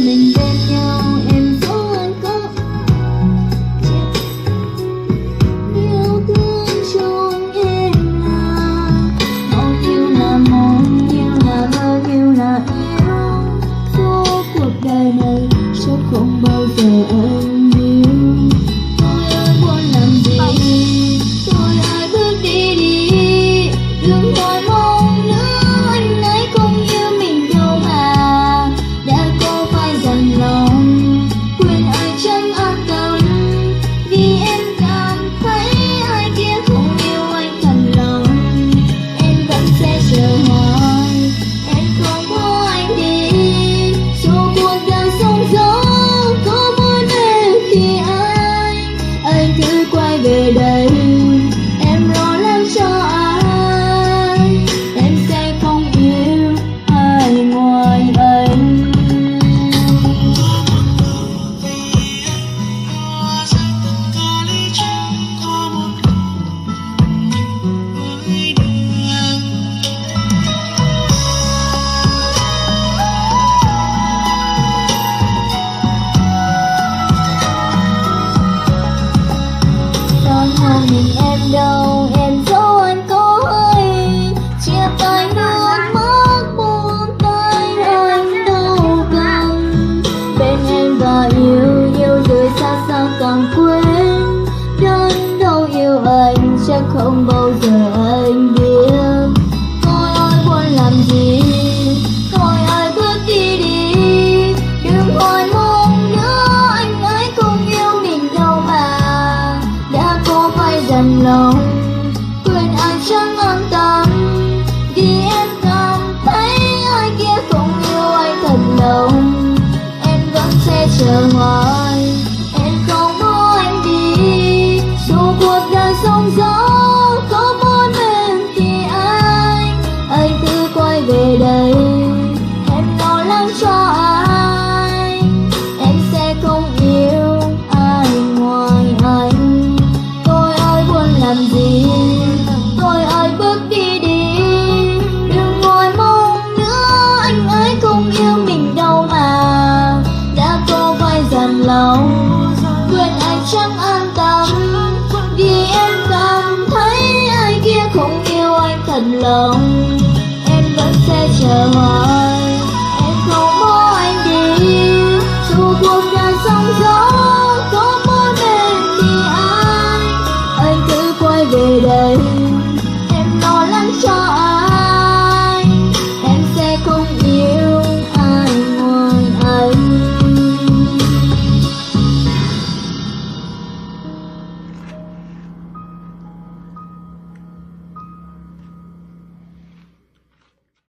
mình bên nhau em dấu anh có yêu thương trong em là một yêu là bao nhiêu là yêu suốt cuộc đời này sẽ không bao giờ anh yêu. Tôi ơi muốn làm gì, tôi ơi bước đi đi, đừng hỏi mong nữa anh ấy không yêu mình đâu mà. Đã có phải dằn lòng quên ai chẳng an tâm, vì em cảm thấy ai kia không yêu anh thật lòng. Em vẫn sẽ chờ hoài, em không có anh đi, dù cuộc đời sóng gió có muốn về khi anh cứ quay về đây. Em lo lắng cho ai, em sẽ không yêu ai ngoài anh. Còn một mình em đâu, em dấu anh có hay chia tay nước mắt buông tay anh đâu cần. Bên em và yêu rồi xa xa càng quên, đơn đâu yêu anh chắc không bao giờ anh biết. Tôi ơi muốn làm gì, tôi ơi bước đi đi, đừng hỏi mong nữa anh ấy không yêu mình đâu mà. Đã có phải dằn lòng quên ai chẳng an tâm, vì em cảm thấy ai kia không yêu anh thật lòng. Em vẫn sẽ chờ hoài, em không có anh đi, dù cuộc đời sóng gió có muốn bên thì anh cứ quay về đây. Em lo lắng cho ai, em sẽ không yêu ai ngoài anh. Tôi ơi muốn làm gì, tôi ơi bước đi đi, đừng hỏi mong nữa anh ấy không yêu mình đâu mà. Đã có vai dằn lòng quên anh chẳng an tâm, vì em cảm thấy ai kia không yêu anh thật lòng. Em vẫn sẽ chờ hoài.